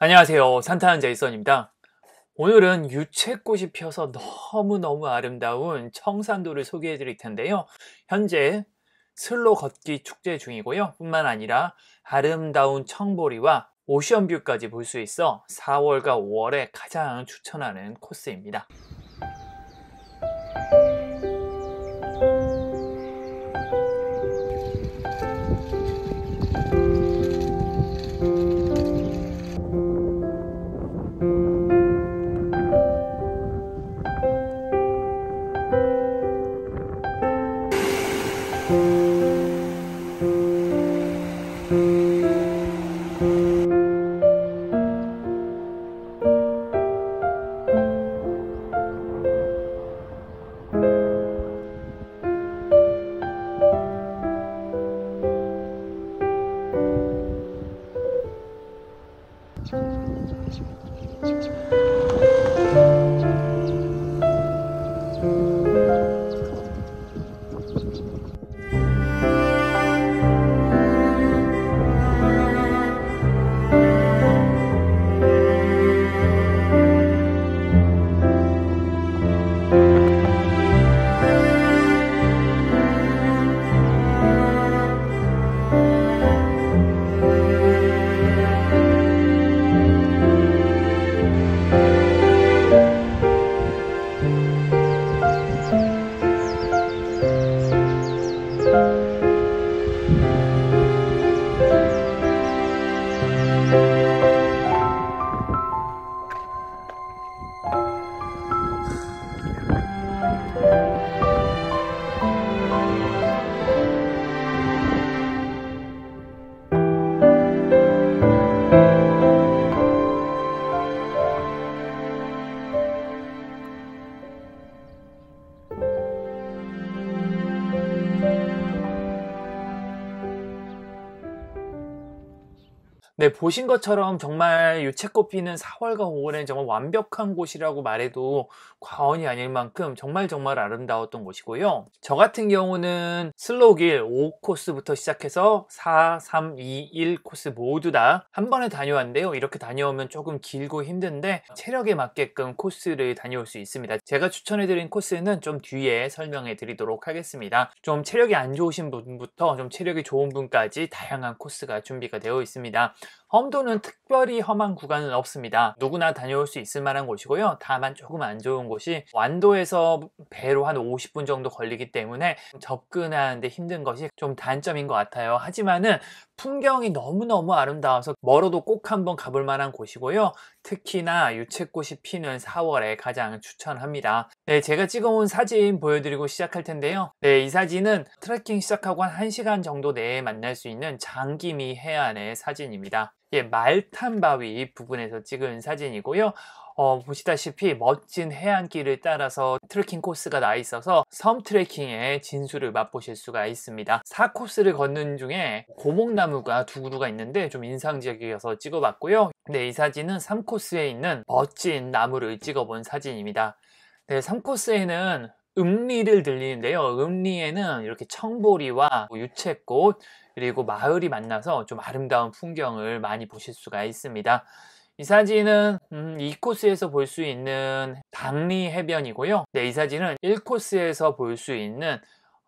안녕하세요. 산타는 제이선입니다. 오늘은 유채꽃이 피어서 너무너무 아름다운 청산도를 소개해 드릴 텐데요. 현재 슬로 걷기 축제 중이고요. 뿐만 아니라 아름다운 청보리와 오션뷰까지 볼 수 있어 4월과 5월에 가장 추천하는 코스입니다. 네, 보신 것처럼 정말 유채꽃 피는 4월과 5월엔 정말 완벽한 곳이라고 말해도 과언이 아닐 만큼 정말 아름다웠던 곳이고요. 저 같은 경우는 슬로우길 5코스부터 시작해서 4, 3, 2, 1 코스 모두 다 한 번에 다녀왔는데요. 이렇게 다녀오면 조금 길고 힘든데 체력에 맞게끔 코스를 다녀올 수 있습니다. 제가 추천해드린 코스는 좀 뒤에 설명해 드리도록 하겠습니다. 좀 체력이 안 좋으신 분부터 좀 체력이 좋은 분까지 다양한 코스가 준비가 되어 있습니다. 험도는 특별히 험한 구간은 없습니다. 누구나 다녀올 수 있을 만한 곳이고요. 다만 조금 안 좋은 곳이 완도에서 배로 한 50분 정도 걸리기 때문에 접근하는데 힘든 것이 좀 단점인 것 같아요. 하지만은 풍경이 너무너무 아름다워서 멀어도 꼭 한번 가볼 만한 곳이고요. 특히나 유채꽃이 피는 4월에 가장 추천합니다. 네, 제가 찍어온 사진 보여드리고 시작할 텐데요. 네, 이 사진은 트레킹 시작하고 한 1시간 정도 내에 만날 수 있는 장기미 해안의 사진입니다. 예, 말탄바위 부근에서 찍은 사진이고요. 보시다시피 멋진 해안길을 따라서 트레킹 코스가 나 있어서 섬 트레킹의 진수를 맛보실 수가 있습니다. 4코스를 걷는 중에 고목나무가 두 그루가 있는데 좀 인상적이어서 찍어봤고요. 네, 이 사진은 3코스에 있는 멋진 나무를 찍어본 사진입니다. 네, 3코스에는 음리를 들리는데요. 음리에는 이렇게 청보리와 유채꽃 그리고 마을이 만나서 좀 아름다운 풍경을 많이 보실 수가 있습니다. 이 사진은 2코스에서 볼 수 있는 당리 해변이고요. 네, 이 사진은 1코스에서 볼 수 있는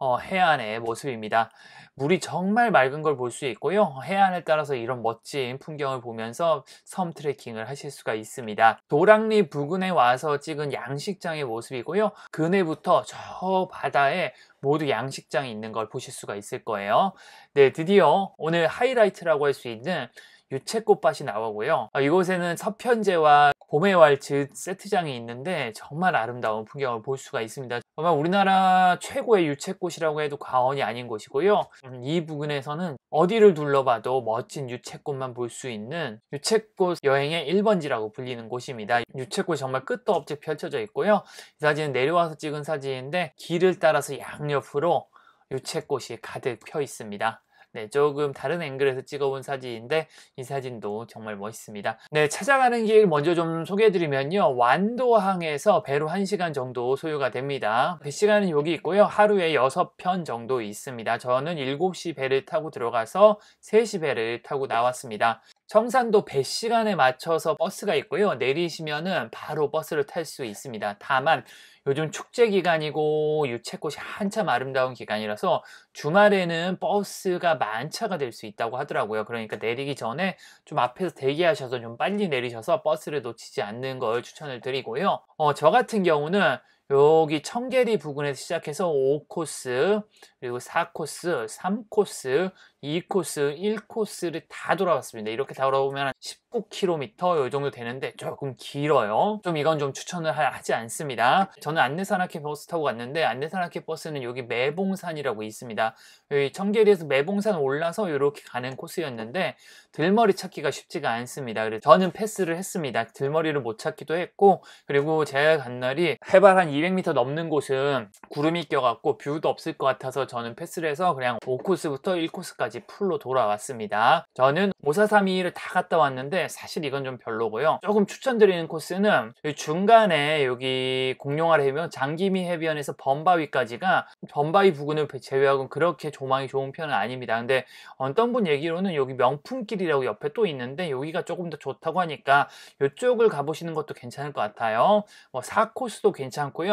해안의 모습입니다. 물이 정말 맑은 걸 볼 수 있고요. 해안을 따라서 이런 멋진 풍경을 보면서 섬 트레킹을 하실 수가 있습니다. 도랑리 부근에 와서 찍은 양식장의 모습이고요. 그네부터 저 바다에 모두 양식장이 있는 걸 보실 수가 있을 거예요. 네, 드디어 오늘 하이라이트라고 할 수 있는 유채꽃밭이 나오고요. 이곳에는 서편제와 봄의 왈츠 세트장이 있는데 정말 아름다운 풍경을 볼 수가 있습니다. 아마 우리나라 최고의 유채꽃이라고 해도 과언이 아닌 곳이고요. 이 부근에서는 어디를 둘러봐도 멋진 유채꽃만 볼 수 있는 유채꽃 여행의 1번지라고 불리는 곳입니다. 유채꽃이 정말 끝도 없이 펼쳐져 있고요. 이 사진은 내려와서 찍은 사진인데 길을 따라서 양옆으로 유채꽃이 가득 펴 있습니다. 네, 조금 다른 앵글에서 찍어본 사진인데 이 사진도 정말 멋있습니다. 네, 찾아가는 길 먼저 좀 소개해드리면요. 완도항에서 배로 1시간 정도 소요가 됩니다. 배 시간은 여기 있고요. 하루에 6편 정도 있습니다. 저는 7시 배를 타고 들어가서 3시 배를 타고 나왔습니다. 청산도 배 시간에 맞춰서 버스가 있고요. 내리시면은 바로 버스를 탈 수 있습니다. 다만 요즘 축제 기간이고 유채꽃이 한참 아름다운 기간이라서 주말에는 버스가 만차가 될 수 있다고 하더라고요. 그러니까 내리기 전에 좀 앞에서 대기하셔서 좀 빨리 내리셔서 버스를 놓치지 않는 걸 추천을 드리고요. 저 같은 경우는 여기 청계리 부근에서 시작해서 5코스, 그리고 4코스, 3코스, 2코스, 1코스를 다 돌아봤습니다. 이렇게 다 돌아보면 19km 요 정도 되는데 조금 길어요. 좀 이건 좀 추천을 하지 않습니다. 저는 안내산악회 버스 타고 갔는데 안내산악회 버스는 여기 매봉산이라고 있습니다. 여기 청계리에서 매봉산 올라서 이렇게 가는 코스였는데 들머리 찾기가 쉽지가 않습니다. 그래서 저는 패스를 했습니다. 들머리를 못 찾기도 했고, 그리고 제가 간 날이 해발 한 200m 넘는 곳은 구름이 껴갖고 뷰도 없을 것 같아서 저는 패스를 해서 그냥 5코스부터 1코스까지 풀로 돌아왔습니다. 저는 5432를 다 갔다 왔는데 사실 이건 좀 별로고요. 조금 추천드리는 코스는 중간에 여기 공룡아래 해변 장기미 해변에서 범바위까지가 범바위 부근을 제외하고는 그렇게 조망이 좋은 편은 아닙니다. 근데 어떤 분 얘기로는 여기 명품길이라고 옆에 또 있는데 여기가 조금 더 좋다고 하니까 이쪽을 가보시는 것도 괜찮을 것 같아요. 4코스도 괜찮고요.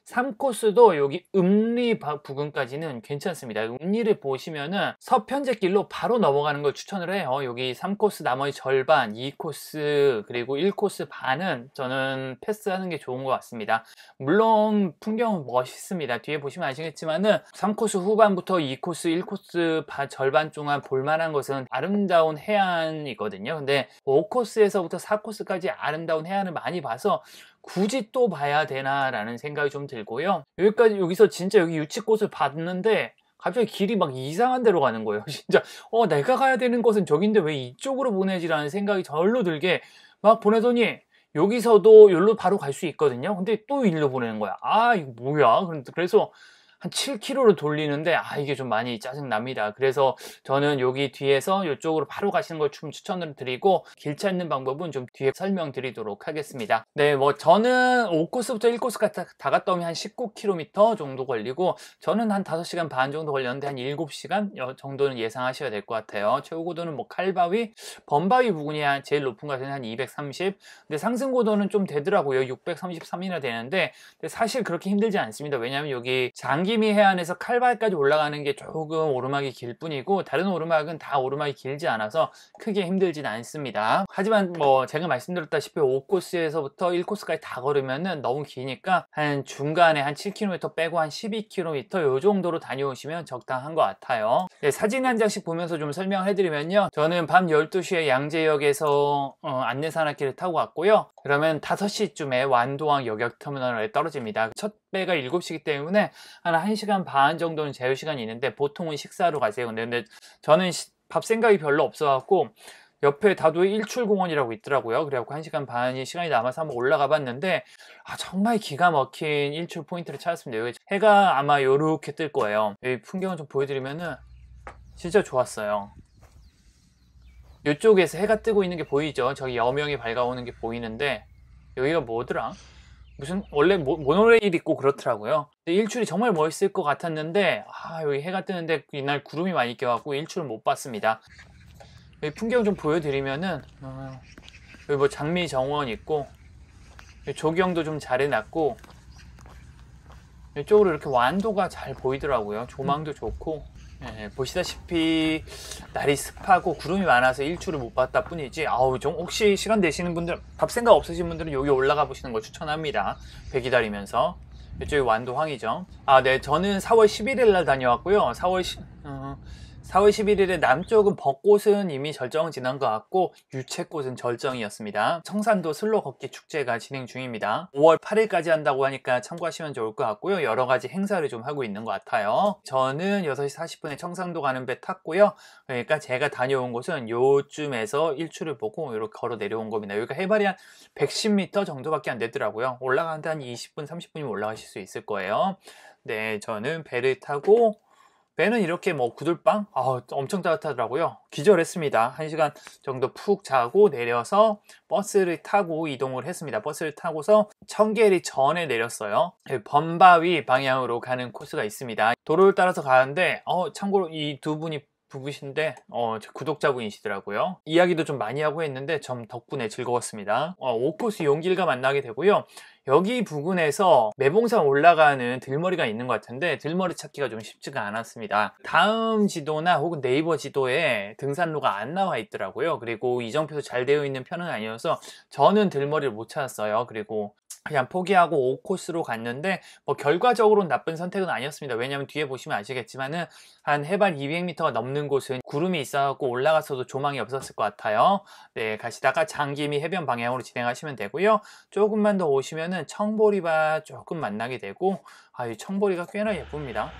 3코스도 여기 음리 부근까지는 괜찮습니다. 음리를 보시면은 서편제길로 바로 넘어가는 걸 추천을 해요. 여기 3코스 나머지 절반, 2코스 그리고 1코스 반은 저는 패스하는 게 좋은 것 같습니다. 물론 풍경은 멋있습니다. 뒤에 보시면 아시겠지만은 3코스 후반부터 2코스, 1코스 절반 동안 볼만한 것은 아름다운 해안이거든요. 근데 5코스에서부터 4코스까지 아름다운 해안을 많이 봐서 굳이 또 봐야 되나 라는 생각이 좀 들고요. 여기서 진짜 여기 유치꽃을 봤는데 갑자기 길이 막 이상한 데로 가는 거예요. 진짜 내가 가야 되는 곳은 저긴데 왜 이쪽으로 보내지라는 생각이 절로 들게 막 보내더니 여기서도 여기로 바로 갈 수 있거든요. 근데 또 일로 보내는 거야. 아 이거 뭐야. 그래서 한 7km를 돌리는데 이게 좀 많이 짜증납니다. 그래서 저는 여기 뒤에서 이쪽으로 바로 가시는 걸 좀 추천을 드리고 길 찾는 방법은 좀 뒤에 설명드리도록 하겠습니다. 네, 저는 5코스부터 1코스까지 다 갔다 오면 한 19km 정도 걸리고 저는 한 5시간 반 정도 걸렸는데 한 7시간 정도는 예상하셔야 될 것 같아요. 최고고도는 칼바위, 범바위 부근이 제일 높은 것은 한 230. 근데 상승고도는 좀 되더라고요. 633이나 되는데 사실 그렇게 힘들지 않습니다. 왜냐하면 여기 장기미 해안에서 칼바위까지 올라가는 게 조금 오르막이 길 뿐이고 다른 오르막은 다 오르막이 길지 않아서 크게 힘들진 않습니다. 하지만 제가 말씀드렸다시피 5코스에서부터 1코스까지 다 걸으면은 너무 기니까 한 중간에 한 7km 빼고 한 12km 요 정도로 다녀오시면 적당한 것 같아요. 네, 사진 한 장씩 보면서 좀 설명을 해드리면요. 저는 밤 12시에 양재역에서 안내산악회를 타고 왔고요. 그러면 5시쯤에 완도항 여객터미널에 떨어집니다. 첫 배가 7시기 때문에 한 1시간 반 정도는 제휴시간이 있는데 보통은 식사로 가세요. 근데 저는 밥 생각이 별로 없어갖고 옆에 다도에 일출공원이라고 있더라고요. 그래갖고 1시간 반이 시간이 남아서 한번 올라가 봤는데 정말 기가 막힌 일출 포인트를 찾았습니다. 여기 해가 아마 요렇게 뜰 거예요. 여기 풍경을 좀 보여드리면은 진짜 좋았어요. 이쪽에서 해가 뜨고 있는 게 보이죠? 저기 여명이 밝아오는 게 보이는데 여기가 뭐더라? 무슨 원래 모노레일 있고 그렇더라고요. 근데 일출이 정말 멋있을 것 같았는데 여기 해가 뜨는데 이날 구름이 많이 껴갖고 일출을 못 봤습니다. 여기 풍경 좀 보여드리면은 여기 장미 정원 있고 조경도 좀 잘 해놨고 이쪽으로 이렇게 완도가 잘 보이더라고요. 조망도 좋고 보시다시피 날이 습하고 구름이 많아서 일출을 못 봤다 뿐이지 좀 혹시 시간 되시는 분들 밥 생각 없으신 분들은 여기 올라가 보시는 걸 추천합니다. 배 기다리면서. 이쪽이 완도항이죠. 네, 저는 4월 11일 날 다녀왔고요. 4월 11일에 남쪽은 벚꽃은 이미 절정은 지난 것 같고 유채꽃은 절정이었습니다. 청산도 슬로 걷기 축제가 진행 중입니다. 5월 8일까지 한다고 하니까 참고하시면 좋을 것 같고요. 여러 가지 행사를 좀 하고 있는 것 같아요. 저는 6시 40분에 청산도 가는 배 탔고요. 그러니까 제가 다녀온 곳은 요쯤에서 일출을 보고 이렇게 걸어 내려온 겁니다. 여기가 해발이 한 110m 정도밖에 안 되더라고요. 올라가는데 한 20분 30분이면 올라가실 수 있을 거예요. 네, 저는 배를 타고 배는 이렇게 구들방? 엄청 따뜻하더라고요. 기절했습니다. 1시간 정도 푹 자고 내려서 버스를 타고 이동을 했습니다. 버스를 타고서 청계리 전에 내렸어요. 범바위 방향으로 가는 코스가 있습니다. 도로를 따라서 가는데 참고로 이 두 분이 부부신데 제 구독자분이시더라고요. 이야기도 좀 많이 하고 했는데 전 덕분에 즐거웠습니다. 5코스 용길과 만나게 되고요. 여기 부근에서 매봉산 올라가는 들머리가 있는 것 같은데 들머리 찾기가 좀 쉽지가 않았습니다. 다음 지도나 혹은 네이버 지도에 등산로가 안 나와 있더라고요. 그리고 이정표도 잘 되어 있는 편은 아니어서 저는 들머리를 못 찾았어요. 그리고 그냥 포기하고 5코스로 갔는데 뭐 결과적으로는 나쁜 선택은 아니었습니다. 왜냐면 뒤에 보시면 아시겠지만은 한 해발 200m가 넘는 곳은 구름이 있어갖고 올라갔어도 조망이 없었을 것 같아요. 네, 가시다가 장기미 해변 방향으로 진행하시면 되고요. 조금만 더 오시면은 청보리밭 조금 만나게 되고, 이 청보리가 꽤나 예쁩니다.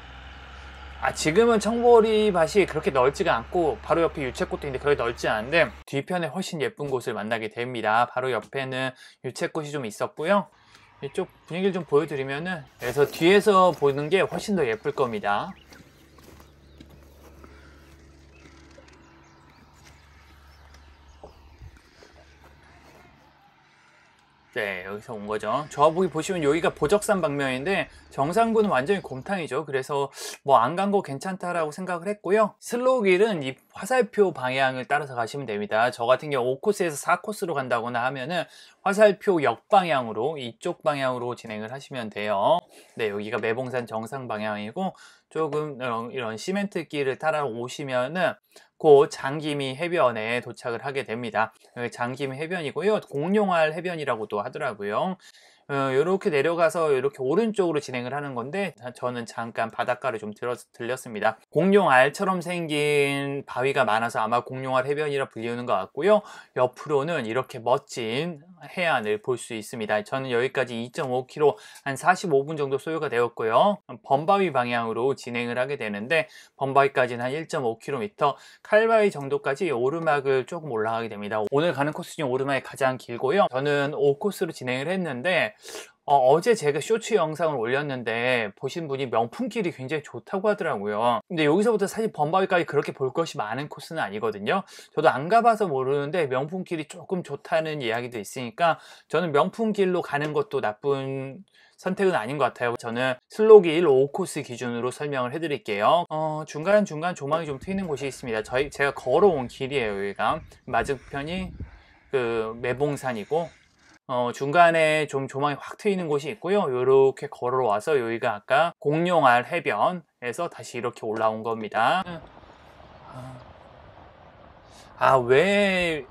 지금은 청보리밭이 그렇게 넓지가 않고 바로 옆에 유채꽃도 있는데 그렇게 넓지 않은데 뒤편에 훨씬 예쁜 곳을 만나게 됩니다. 바로 옆에는 유채꽃이 좀 있었고요. 이쪽 분위기를 좀 보여드리면은, 그래서 뒤에서 보는 게 훨씬 더 예쁠 겁니다. 네, 여기서 온 거죠. 저기 보시면 여기가 보적산 방면인데 정상부는 완전히 곰탕이죠. 그래서 뭐 안 간 거 괜찮다라고 생각을 했고요. 슬로우 길은 이 화살표 방향을 따라서 가시면 됩니다. 저 같은 경우 5코스에서 4코스로 간다거나 하면은 화살표 역방향으로 이쪽 방향으로 진행을 하시면 돼요. 네, 여기가 매봉산 정상 방향이고 조금 이런 시멘트 길을 따라 오시면은 곧 장기미 해변에 도착을 하게 됩니다. 장기미 해변이고요. 공룡알 해변이라고도 하더라고요. 이렇게 내려가서 이렇게 오른쪽으로 진행을 하는 건데 저는 잠깐 바닷가를 좀 들렸습니다. 공룡알처럼 생긴 바위가 많아서 아마 공룡알 해변이라 불리우는 것 같고요. 옆으로는 이렇게 멋진 해안을 볼 수 있습니다. 저는 여기까지 2.5km 한 45분 정도 소요가 되었고요. 범바위 방향으로 진행을 하게 되는데 범바위까지는 한 1.5km, 칼바위 정도까지 오르막을 조금 올라가게 됩니다. 오늘 가는 코스 중 오르막이 가장 길고요. 저는 5코스로 진행을 했는데 어제 제가 쇼츠 영상을 올렸는데 보신 분이 명품길이 굉장히 좋다고 하더라고요. 근데 여기서부터 사실 범바위까지 그렇게 볼 것이 많은 코스는 아니거든요. 저도 안 가봐서 모르는데 명품길이 조금 좋다는 이야기도 있으니까 저는 명품길로 가는 것도 나쁜 선택은 아닌 것 같아요. 저는 슬로길 5코스 기준으로 설명을 해드릴게요. 중간중간 조망이 좀 트이는 곳이 있습니다. 제가 걸어온 길이에요. 여기가 맞은편이 그 매봉산이고 중간에 좀 조망이 확 트이는 곳이 있고요. 이렇게 걸어와서 여기가 아까 공룡알 해변에서 다시 이렇게 올라온 겁니다. 왜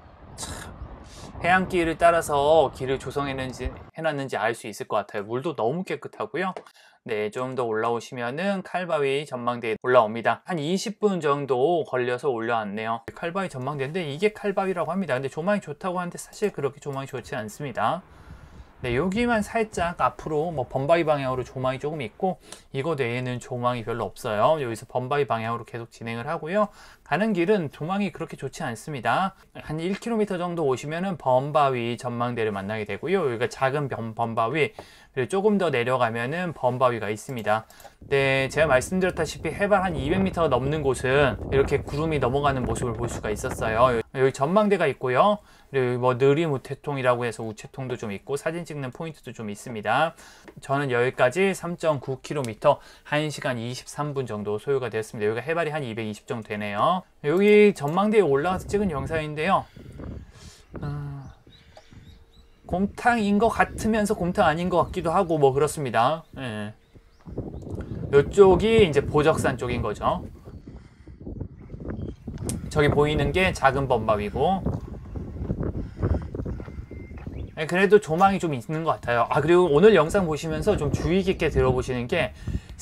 해안길을 따라서 길을 해놨는지 알 수 있을 것 같아요. 물도 너무 깨끗하고요. 네, 좀 더 올라오시면은 칼바위 전망대에 올라옵니다. 한 20분 정도 걸려서 올라왔네요. 칼바위 전망대인데 이게 칼바위라고 합니다. 근데 조망이 좋다고 하는데 사실 그렇게 조망이 좋지 않습니다. 네, 여기만 살짝 앞으로 뭐 범바위 방향으로 조망이 조금 있고 이거 외에는 조망이 별로 없어요. 여기서 범바위 방향으로 계속 진행을 하고요. 가는 길은 조망이 그렇게 좋지 않습니다. 한 1km 정도 오시면은 범바위 전망대를 만나게 되고요. 여기가 작은 범바위, 그리고 조금 더 내려가면은 범바위가 있습니다. 네, 제가 말씀드렸다시피 해발 한 200m가 넘는 곳은 이렇게 구름이 넘어가는 모습을 볼 수가 있었어요. 여기 전망대가 있고요. 그리고 뭐 느림 우체통이라고 해서 우체통도 좀 있고 사진 찍는 포인트도 좀 있습니다. 저는 여기까지 3.9km 1시간 23분 정도 소요가 되었습니다. 여기가 해발이 한 220 정도 되네요. 여기 전망대에 올라가서 찍은 영상인데요. 곰탕인 것 같으면서 곰탕 아닌 것 같기도 하고 뭐 그렇습니다. 예. 이쪽이 이제 보적산 쪽인 거죠. 저기 보이는 게 작은 범바위고, 그래도 조망이 좀 있는 것 같아요. 그리고 오늘 영상 보시면서 좀 주의 깊게 들어보시는 게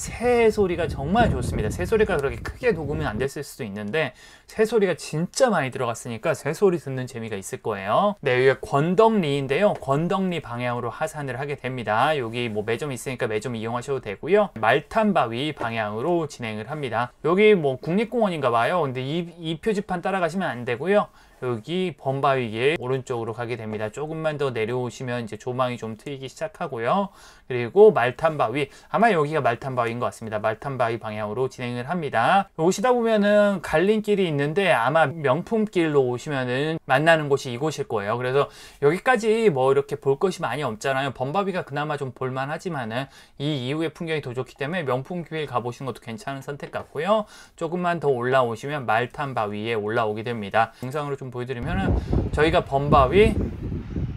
새 소리가 정말 좋습니다. 새 소리가 그렇게 크게 녹으면 안 됐을 수도 있는데 새 소리가 진짜 많이 들어갔으니까 새 소리 듣는 재미가 있을 거예요. 네, 여기가 권덕리인데요. 권덕리 방향으로 하산을 하게 됩니다. 여기 뭐 매점 있으니까 매점 이용하셔도 되고요. 말탄바위 방향으로 진행을 합니다. 여기 뭐 국립공원인가 봐요. 근데 이 표지판 따라가시면 안 되고요. 여기 범바위길 오른쪽으로 가게 됩니다. 조금만 더 내려오시면 이제 조망이 좀 트이기 시작하고요. 그리고 말탄바위, 아마 여기가 말탄바위인 것 같습니다. 말탄바위 방향으로 진행을 합니다. 오시다 보면은 갈림길이 있는데 아마 명품길로 오시면은 만나는 곳이 이곳일 거예요. 그래서 여기까지 뭐 이렇게 볼 것이 많이 없잖아요. 범바위가 그나마 좀 볼만하지만은 이 이후의 풍경이 더 좋기 때문에 명품길 가보시는 것도 괜찮은 선택 같고요. 조금만 더 올라오시면 말탄바위에 올라오게 됩니다. 영상으로 좀 보여드리면은 저희가 범바위,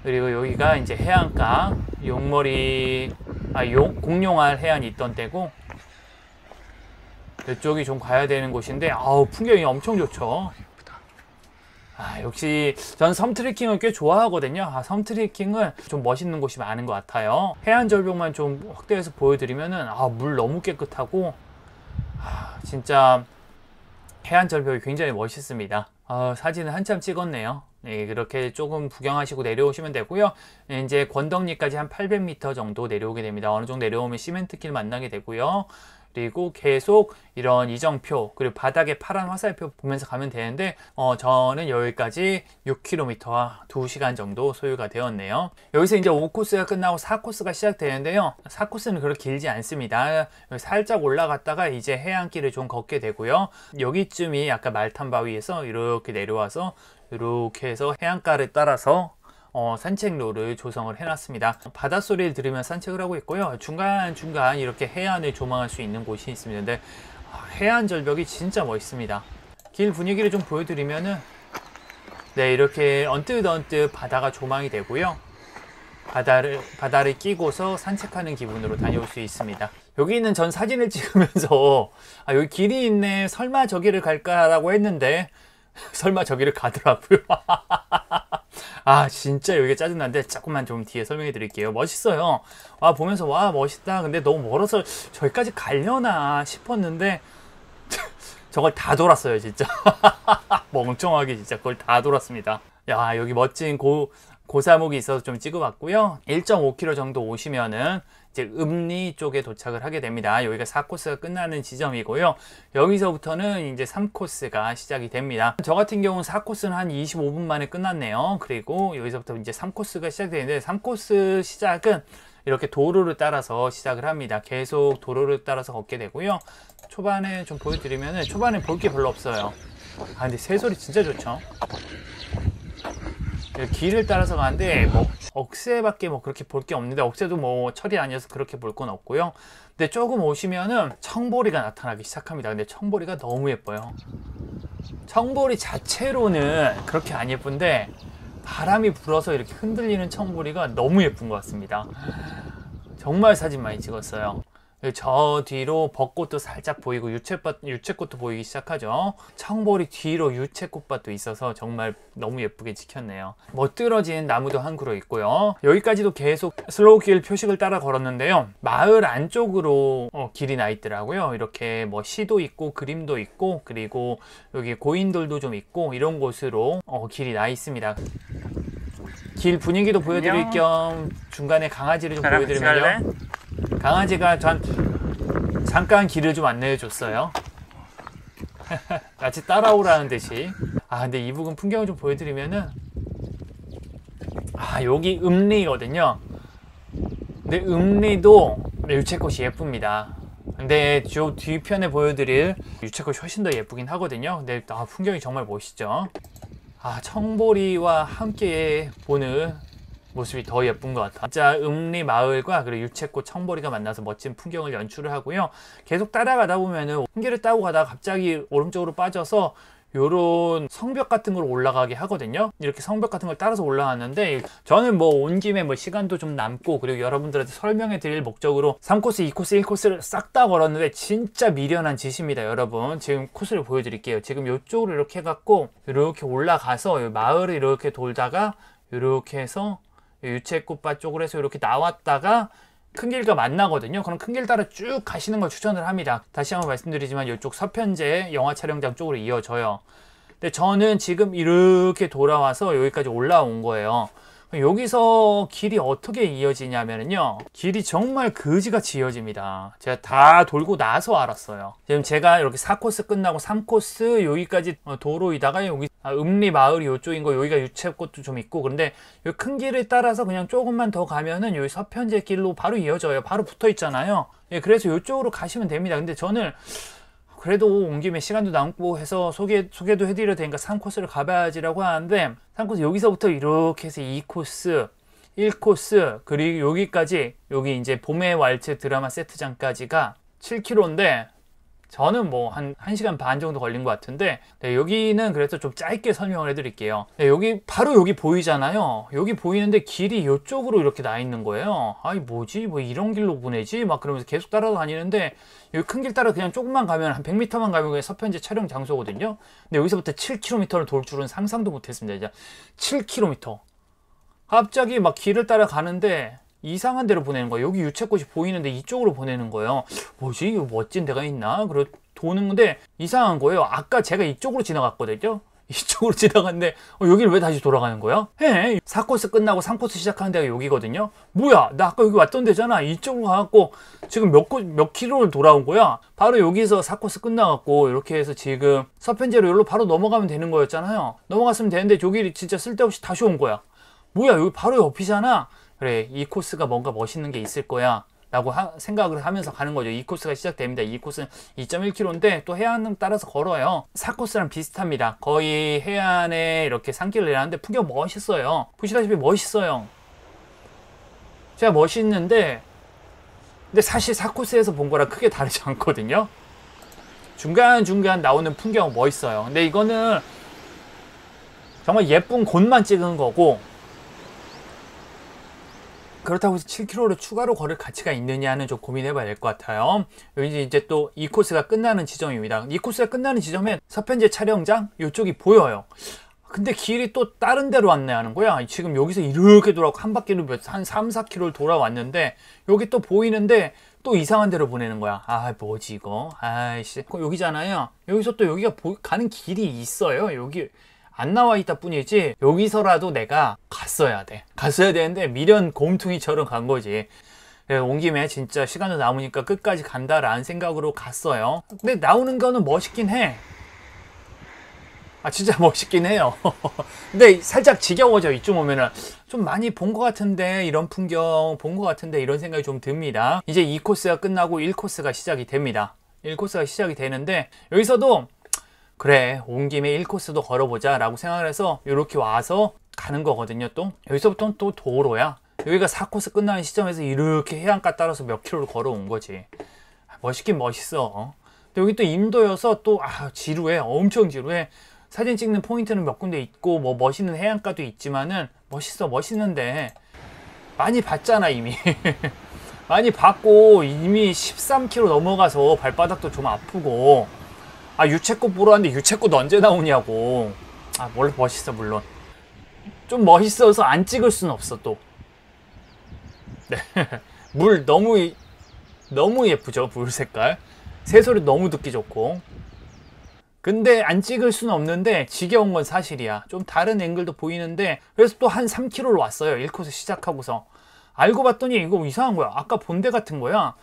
그리고 여기가 이제 해안가, 공룡알 해안이 있던 데고, 이쪽이 좀 가야 되는 곳인데, 아우, 풍경이 엄청 좋죠. 역시 전 섬 트레킹을 꽤 좋아하거든요. 섬 트레킹은 좀 멋있는 곳이 많은 것 같아요. 해안 절벽만 좀 확대해서 보여드리면은, 물 너무 깨끗하고, 진짜 해안 절벽이 굉장히 멋있습니다. 사진을 한참 찍었네요. 네, 그렇게 조금 구경하시고 내려오시면 되고요. 이제 권덕리까지 한 800m 정도 내려오게 됩니다. 어느 정도 내려오면 시멘트길 만나게 되고요. 그리고 계속 이런 이정표, 그리고 바닥에 파란 화살표 보면서 가면 되는데 저는 여기까지 6km와 2시간 정도 소요가 되었네요. 여기서 이제 5코스가 끝나고 4코스가 시작되는데요. 4코스는 그렇게 길지 않습니다. 살짝 올라갔다가 이제 해안길을 좀 걷게 되고요. 여기쯤이 아까 말탄바위에서 이렇게 내려와서 이렇게 해서 해안가를 따라서 산책로를 조성을 해놨습니다. 바닷소리를 들으며 산책을 하고 있고요. 중간중간 이렇게 해안을 조망할 수 있는 곳이 있습니다. 근데 해안 절벽이 진짜 멋있습니다. 길 분위기를 좀 보여드리면은, 네, 이렇게 언뜻언뜻 바다가 조망이 되고요. 바다를 끼고서 산책하는 기분으로 다녀올 수 있습니다. 여기는 전 사진을 찍으면서 여기 길이 있네, 설마 저기를 갈까라고 했는데 설마 저기를 가더라고요. 진짜 여기가 짜증난데 조금만 좀 뒤에 설명해 드릴게요. 멋있어요. 보면서 멋있다. 근데 너무 멀어서 저기까지 가려나 싶었는데 저걸 다 돌았어요, 진짜. 멍청하게 진짜 그걸 다 돌았습니다. 여기 멋진 고사목이 있어서 좀 찍어봤고요. 1.5km 정도 오시면은 이제 읍리 쪽에 도착을 하게 됩니다. 여기가 4코스가 끝나는 지점이고요. 여기서부터는 이제 3코스가 시작이 됩니다. 저 같은 경우는 4코스는 한 25분 만에 끝났네요. 그리고 여기서부터 이제 3코스가 시작되는데 3코스 시작은 이렇게 도로를 따라서 시작을 합니다. 계속 도로를 따라서 걷게 되고요. 초반에 좀 보여드리면은 초반에 볼 게 별로 없어요. 근데 새소리 진짜 좋죠. 길을 따라서 가는데 억새밖에 그렇게 볼 게 없는데, 억새도 철이 아니어서 그렇게 볼 건 없고요. 근데 조금 오시면은 청보리가 나타나기 시작합니다. 근데 청보리가 너무 예뻐요. 청보리 자체로는 그렇게 안 예쁜데 바람이 불어서 이렇게 흔들리는 청보리가 너무 예쁜 것 같습니다. 정말 사진 많이 찍었어요. 저 뒤로 벚꽃도 살짝 보이고 유채꽃도 보이기 시작하죠. 청보리 뒤로 유채꽃밭도 있어서 정말 너무 예쁘게 찍혔네요. 멋들어진 나무도 한 그루 있고요. 여기까지도 계속 슬로우 길 표식을 따라 걸었는데요. 마을 안쪽으로 길이 나 있더라고요. 이렇게 시도 있고 그림도 있고, 그리고 여기 고인돌도 좀 있고, 이런 곳으로 길이 나 있습니다. 길 분위기도 보여드릴 겸 중간에 강아지를 좀 보여드리면요. 강아지가 잠깐 길을 좀 안내해 줬어요. 같이 따라오라는 듯이. 근데 이 부분 풍경을 좀 보여드리면은, 여기 읍리거든요. 근데 읍리도 유채꽃이 예쁩니다. 근데 저 뒤편에 보여드릴 유채꽃이 훨씬 더 예쁘긴 하거든요. 근데 풍경이 정말 멋있죠. 청보리와 함께 보는 모습이 더 예쁜 것 같아요. 진짜 읍리 마을과 그리고 유채꽃 청보리가 만나서 멋진 풍경을 연출을 하고요. 계속 따라가다 보면은 흰길을 따고 가다가 갑자기 오른쪽으로 빠져서 요런 성벽 같은 걸 올라가게 하거든요. 이렇게 성벽 같은 걸 따라서 올라갔는데, 저는 온 김에 시간도 좀 남고, 그리고 여러분들한테 설명해 드릴 목적으로 3코스, 2코스, 1코스를 싹 다 걸었는데 진짜 미련한 짓입니다. 여러분, 지금 코스를 보여드릴게요. 지금 이쪽으로 이렇게 해갖고 이렇게 올라가서 마을을 이렇게 돌다가 이렇게 해서 유채꽃밭 쪽으로 해서 이렇게 나왔다가 큰 길과 만나거든요. 그럼 큰 길 따라 쭉 가시는 걸 추천을 합니다. 다시 한번 말씀드리지만 이쪽 서편제 영화 촬영장 쪽으로 이어져요. 근데 저는 지금 이렇게 돌아와서 여기까지 올라온 거예요. 여기서 길이 어떻게 이어지냐면요, 길이 정말 그지같이 이어집니다. 제가 다 돌고 나서 알았어요. 지금 제가 이렇게 4코스 끝나고 3코스 여기까지 도로이다가 여기 읍리 마을이 이쪽인 거, 여기가 유채꽃도 좀 있고, 그런데 이 큰 길을 따라서 그냥 조금만 더 가면은 여기 서편제 길로 바로 이어져요. 바로 붙어 있잖아요. 예, 그래서 이쪽으로 가시면 됩니다. 근데 저는 그래도 온 김에 시간도 남고 해서 소개도 해드려야 되니까 3코스를 가봐야지라고 하는데, 3코스 여기서부터 이렇게 해서 2코스, 1코스, 그리고 여기까지, 여기 이제 봄의 왈츠 드라마 세트장까지가 7km인데, 저는 뭐 한 1시간 반 정도 걸린 것 같은데, 네, 여기는 그래서 좀 짧게 설명을 해드릴게요. 네, 여기 바로 여기 보이잖아요. 여기 보이는데 길이 이쪽으로 이렇게 나 있는 거예요. 아이 뭐지, 뭐 이런 길로 보내지 막 그러면서 계속 따라다니는데, 여기 큰 길 따라 그냥 조금만 가면 한 100m만 가면 그냥 서편제 촬영 장소거든요. 근데 여기서부터 7km를 돌 줄은 상상도 못했습니다. 진짜 7km 갑자기 막 길을 따라 가는데 이상한 데로 보내는 거예요. 여기 유채꽃이 보이는데 이쪽으로 보내는 거예요. 뭐지? 이거 멋진 데가 있나? 그래 도는 건데 이상한 거예요. 아까 제가 이쪽으로 지나갔거든요. 이쪽으로 지나갔는데 여기를 왜 다시 돌아가는 거야? 4코스 끝나고 3코스 시작하는 데가 여기거든요. 뭐야? 나 아까 여기 왔던 데잖아. 이쪽으로 가갖고 지금 몇 킬로를 돌아온 거야. 바로 여기서 4코스 끝나갖고 이렇게 해서 지금 서편제로 여기로 바로 넘어가면 되는 거였잖아요. 넘어갔으면 되는데 저기 진짜 쓸데없이 다시 온 거야. 뭐야? 여기 바로 옆이잖아. 그래, 이 코스가 뭔가 멋있는 게 있을 거야 라고 생각을 하면서 가는 거죠. 이 코스가 시작됩니다. 이 코스는 2.1km인데 또 해안 따라서 걸어요. 4코스랑 비슷합니다. 거의 해안에 이렇게 산길을 내려가는데 풍경 멋있어요. 보시다시피 멋있어요. 제가 멋있는데, 근데 사실 4코스에서 본 거랑 크게 다르지 않거든요. 중간중간 나오는 풍경 멋있어요. 근데 이거는 정말 예쁜 곳만 찍은 거고, 그렇다고 해서 7km를 추가로 걸을 가치가 있느냐는 좀 고민해봐야 될 것 같아요. 여기 이제 또 이 코스가 끝나는 지점입니다. 이 코스가 끝나는 지점엔 서편제 촬영장 이쪽이 보여요. 근데 길이 또 다른 데로 안내하는 거야. 지금 여기서 이렇게 돌아오고 한 바퀴를 한 3, 4km를 돌아왔는데 여기 또 보이는데 또 이상한 데로 보내는 거야. 아 뭐지 이거, 아이씨, 여기잖아요. 여기서 또 여기가 가는 길이 있어요. 여기 안 나와 있다 뿐이지 여기서라도 내가 갔어야 되는데 미련 곰퉁이처럼 간 거지. 온 김에 진짜 시간도 남으니까 끝까지 간다라는 생각으로 갔어요. 근데 나오는 거는 멋있긴 해. 진짜 멋있긴 해요. 근데 살짝 지겨워져. 이쯤 오면은 좀 많이 본 것 같은데, 이런 풍경 본 것 같은데 이런 생각이 좀 듭니다. 이제 2코스가 끝나고 1코스가 시작이 됩니다. 1코스가 시작이 되는데 여기서도 그래, 온 김에 1코스도 걸어보자 라고 생각을 해서 이렇게 와서 가는 거거든요. 또 여기서부터는 또 도로야. 여기가 4코스 끝나는 시점에서 이렇게 해안가 따라서 몇 킬로를 걸어온 거지. 멋있긴 멋있어. 근데 여기 또 임도여서 또 지루해. 엄청 지루해. 사진 찍는 포인트는 몇 군데 있고 뭐 멋있는 해안가도 있지만은 멋있는데 많이 봤잖아 이미. 많이 봤고 이미 13km 넘어가서 발바닥도 좀 아프고, 유채꽃 보러 왔는데 유채꽃 언제 나오냐고. 멋있어. 물론 좀 멋있어서 안 찍을 순 없어. 또 네. 물 너무 예쁘죠. 물 색깔, 새소리 너무 듣기 좋고. 근데 안 찍을 수는 없는데 지겨운 건 사실이야. 좀 다른 앵글도 보이는데, 그래서 또 한 3km를 왔어요. 1코스 시작하고서. 알고 봤더니 이거 이상한 거야. 아까 본 데 같은 거야.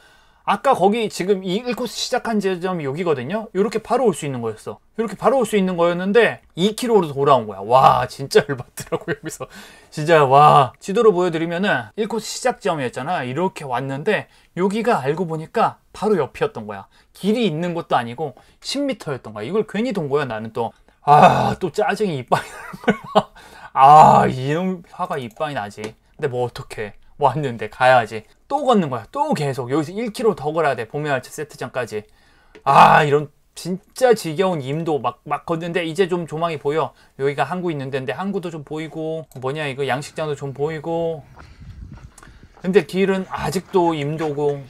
아까 거기 지금 이 1코스 시작한 지점이 여기거든요. 이렇게 바로 올 수 있는 거였어. 이렇게 바로 올 수 있는 거였는데 2km로 돌아온 거야. 와, 진짜 열받더라고. 여기서 진짜 와. 지도로 보여드리면은 1코스 시작점이었잖아. 이렇게 왔는데 여기가 알고 보니까 바로 옆이었던 거야. 길이 있는 것도 아니고 10m였던 거야. 이걸 괜히 돈 거야. 나는 또 또 짜증이 이빵이 나는 거야. 이놈 화가 이빵이 나지. 근데 뭐 어떡해. 왔는데 가야지. 또 걷는 거야. 또 계속 여기서 1km 더 걸어야 돼. 봄의 왈츠 세트장까지. 이런 진짜 지겨운 임도 막 걷는데 이제 좀 조망이 보여. 여기가 항구 있는 데인데 항구도 좀 보이고, 뭐냐 이거 양식장도 좀 보이고. 근데 길은 아직도 임도고.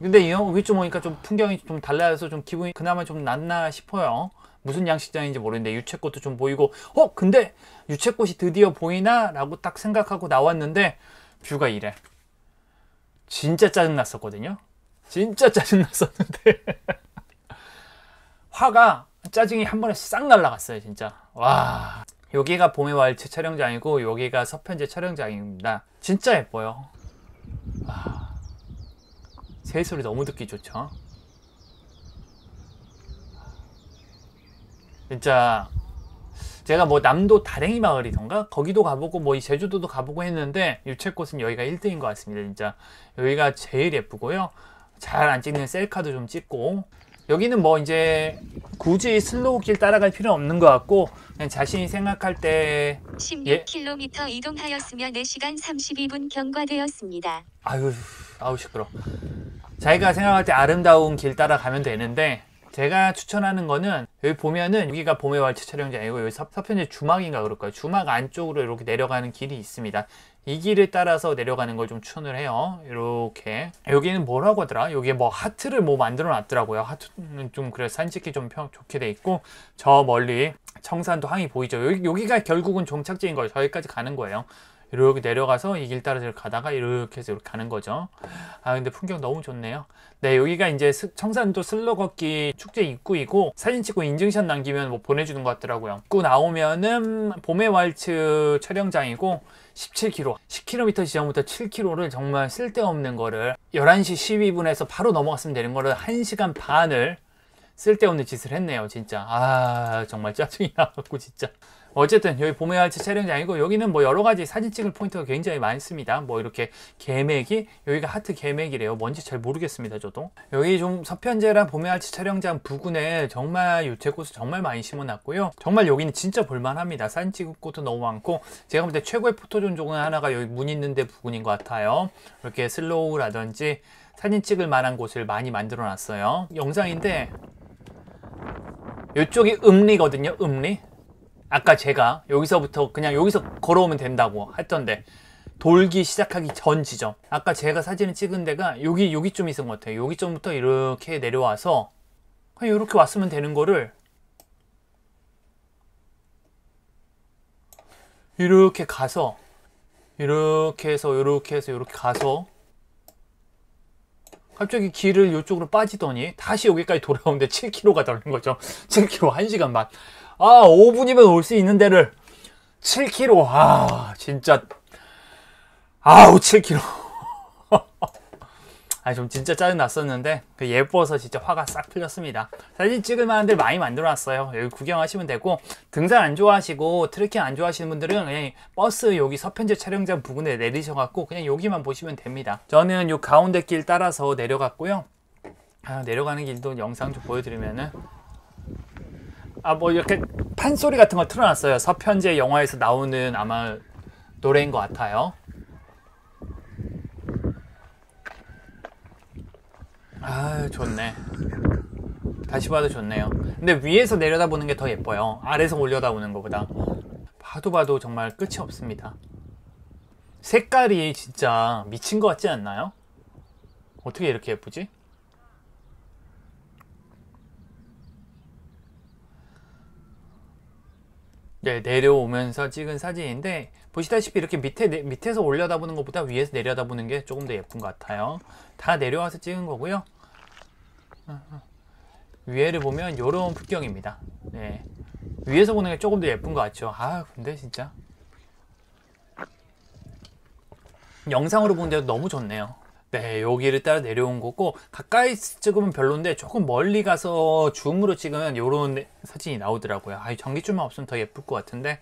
근데 여기 좀 오니까 좀 풍경이 좀 달라져서 좀 기분이 그나마 좀 낫나 싶어요. 무슨 양식장인지 모르는데 유채꽃도 좀 보이고, 근데 유채꽃이 드디어 보이나? 라고 딱 생각하고 나왔는데 뷰가 이래. 진짜 짜증났었거든요. 진짜 짜증났었는데 화가, 짜증이 한 번에 싹 날라갔어요. 진짜. 와, 여기가 봄의 왈츠 촬영장이고 여기가 서편제 촬영장입니다. 진짜 예뻐요. 새 소리 너무 듣기 좋죠. 진짜 제가 뭐 남도 다랭이 마을이던가 거기도 가보고 뭐 이 제주도도 가보고 했는데 유채꽃은 여기가 1등인 것 같습니다. 진짜 여기가 제일 예쁘고요. 잘 안 찍는 셀카도 좀 찍고, 여기는 뭐 이제 굳이 슬로우 길 따라갈 필요는 없는 것 같고 그냥 자신이 생각할 때 16km 이동하였으며 4시간 32분 경과되었습니다. 아우 시끄러. 자기가 생각할 때 아름다운 길 따라가면 되는데, 제가 추천하는 거는 여기 보면은 여기가 봄의 왈츠 촬영장이고 여기 서편제 주막인가 그럴 거예요. 주막 안쪽으로 이렇게 내려가는 길이 있습니다. 이 길을 따라서 내려가는 걸 좀 추천을 해요. 이렇게 여기는 뭐라고 하더라? 여기에 뭐 하트를 뭐 만들어 놨더라고요. 하트는 좀 그래 사진 찍기 좀 좋게 돼 있고, 저 멀리 청산도 항이 보이죠. 여기가 결국은 종착지인 거예요. 저기까지 가는 거예요. 이렇게 내려가서 이 길 따라서 가다가 이렇게 해서 이렇게 가는 거죠. 근데 풍경 너무 좋네요. 네, 여기가 이제 청산도 슬로 걷기 축제 입구이고 사진 찍고 인증샷 남기면 뭐 보내주는 것 같더라고요. 입구 나오면은 봄의 왈츠 촬영장이고 17km, 10km 지점부터 7km를 정말 쓸데없는 거를 11시 12분에서 바로 넘어갔으면 되는 거를 1시간 반을 쓸데없는 짓을 했네요. 진짜 정말 짜증이 나갖고 진짜. 어쨌든 여기 봄의 왈츠 촬영장이고 여기는 뭐 여러가지 사진 찍을 포인트가 굉장히 많습니다. 뭐 이렇게 개맥이, 여기가 하트 개맥이래요. 뭔지 잘 모르겠습니다 저도. 여기 좀 서편제랑 봄의 왈츠 촬영장 부근에 정말 유채꽃을 정말 많이 심어놨고요. 정말 여기는 진짜 볼만합니다. 사진 찍을 곳도 너무 많고, 제가 볼 때 최고의 포토존 중에 하나가 여기 문 있는 데 부근인 것 같아요. 이렇게 슬로우라든지 사진 찍을 만한 곳을 많이 만들어 놨어요. 영상인데 이쪽이 음리거든요. 음리. 아까 제가 여기서부터 그냥 여기서 걸어오면 된다고 했던데 돌기 시작하기 전 지점, 아까 제가 사진을 찍은 데가 여기쯤 있은 것 같아요. 여기쯤부터 이렇게 내려와서 그냥 이렇게 왔으면 되는 거를 이렇게 가서 이렇게 해서 이렇게 가서 갑자기 길을 이쪽으로 빠지더니 다시 여기까지 돌아오는데 7km가 걸린 거죠. 7km 1시간만. 5분이면 올 수 있는 데를 7km. 진짜 7km. 좀 진짜 짜증 났었는데 예뻐서 진짜 화가 싹 풀렸습니다. 사진 찍을 만한 데 많이 만들어 놨어요. 여기 구경하시면 되고, 등산 안 좋아하시고 트레킹 안 좋아하시는 분들은 그냥 버스 여기 서편제 촬영장 부근에 내리셔갖고 그냥 여기만 보시면 됩니다. 저는 요 가운데 길 따라서 내려갔고요. 내려가는 길도 영상 좀 보여드리면은 뭐 이렇게 판소리 같은 거 틀어놨어요. 서편제 영화에서 나오는 아마 노래인 것 같아요. 좋네. 다시 봐도 좋네요. 근데 위에서 내려다보는 게 더 예뻐요. 아래에서 올려다보는 것보다. 봐도 정말 끝이 없습니다. 색깔이 진짜 미친 것 같지 않나요? 어떻게 이렇게 예쁘지? 네, 내려오면서 찍은 사진인데 보시다시피 이렇게 밑에서 올려다보는 것보다 위에서 내려다보는 게 조금 더 예쁜 것 같아요. 다 내려와서 찍은 거고요. 위에를 보면 이런 풍경입니다. 네, 위에서 보는 게 조금 더 예쁜 것 같죠. 근데 진짜 영상으로 보는데도 너무 좋네요. 네, 여기를 따라 내려온 거고, 가까이 찍으면 별론데 조금 멀리 가서 줌으로 찍으면 이런 사진이 나오더라고요. 전기줄만 없으면 더 예쁠 것 같은데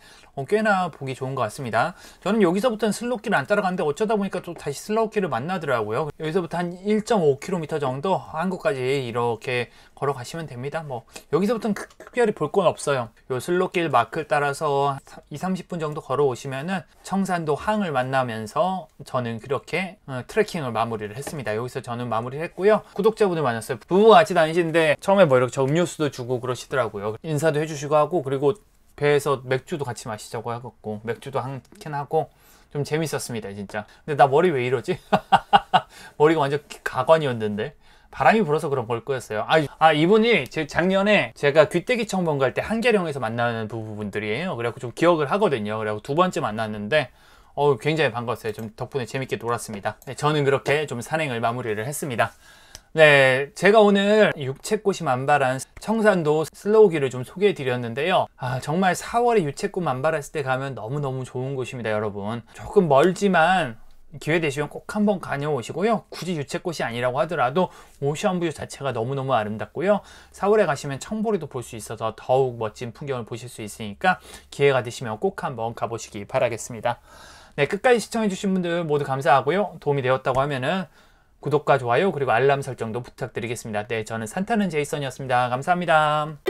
꽤나 보기 좋은 것 같습니다. 저는 여기서부터는 슬로우길을 안 따라갔는데 어쩌다 보니까 또 다시 슬로우길을 만나더라고요. 여기서부터 한 1.5km 정도 한국까지 이렇게 걸어가시면 됩니다. 뭐 여기서부터는 특별히 볼 건 없어요. 요 슬로우길 마크를 따라서 20-30분 정도 걸어오시면은 청산도 항을 만나면서 저는 그렇게 트레킹을 마무리를 했습니다. 여기서 저는 마무리를 했고요. 구독자분들 많았어요. 부부가 같이 다니시는데 처음에 뭐 이렇게 음료수도 주고 그러시더라고요. 인사도 해주시고 하고, 그리고 배에서 맥주도 같이 마시자고 하고 맥주도 한 캔 하고 좀 재밌었습니다 진짜. 근데 나 머리 왜 이러지? 머리가 완전 가관이었는데 바람이 불어서 그런 걸 거였어요. 이분이 작년에 제가 귀때기 청번 갈 때 한계령에서 만나는 부부분들이에요. 그래갖고 좀 기억을 하거든요. 그래갖고 2번째 만났는데 굉장히 반가웠어요. 좀 덕분에 재밌게 놀았습니다. 네, 저는 그렇게 좀 산행을 마무리를 했습니다. 네, 제가 오늘 유채꽃이 만발한 청산도 슬로우길을 좀 소개해 드렸는데요. 정말 4월에 유채꽃 만발했을 때 가면 너무너무 좋은 곳입니다, 여러분. 조금 멀지만 기회 되시면 꼭 한번 다녀오시고요. 굳이 유채꽃이 아니라고 하더라도 오션뷰 자체가 너무너무 아름답고요. 4월에 가시면 청보리도 볼 수 있어서 더욱 멋진 풍경을 보실 수 있으니까 기회가 되시면 꼭 한번 가보시기 바라겠습니다. 네, 끝까지 시청해주신 분들 모두 감사하고요. 도움이 되었다고 하면은 구독과 좋아요 그리고 알람 설정도 부탁드리겠습니다. 네, 저는 산타는 제이슨이었습니다. 감사합니다.